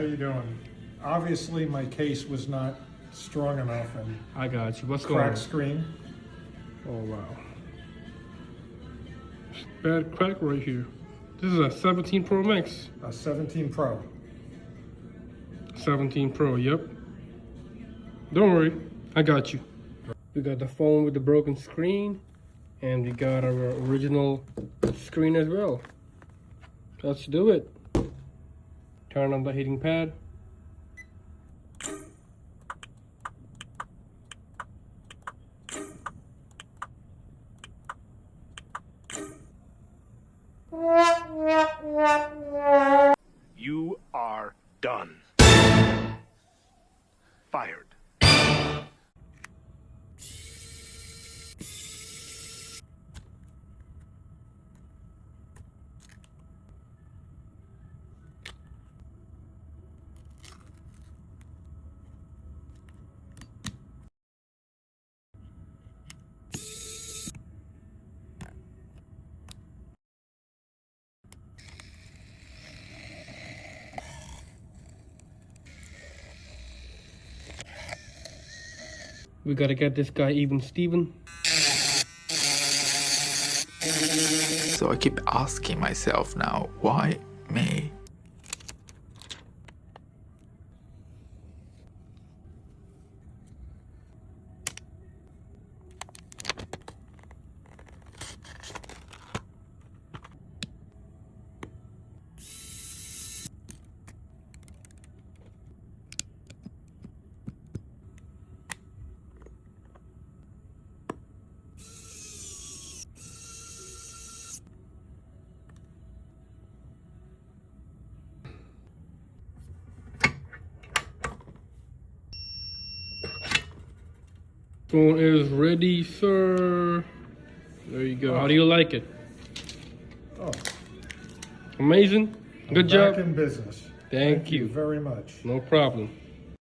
you doing? Obviously, my case was not strong enough and I got you. What's going on? cracked screen. Oh, wow. Bad crack right here. This is a 17 Pro Max. A 17 Pro. 17 Pro, yep. Don't worry, I got you. We got the phone with the broken screen, and we got our original screen as well. Let's do it. Turn on the heating pad. You are done. Fired. We gotta get this guy even Steven. So I keep asking myself now, why me? Phone is ready, sir. There you go. How do you like it? Oh, Amazing. Good job. back in business. Thank you. Very much. No problem.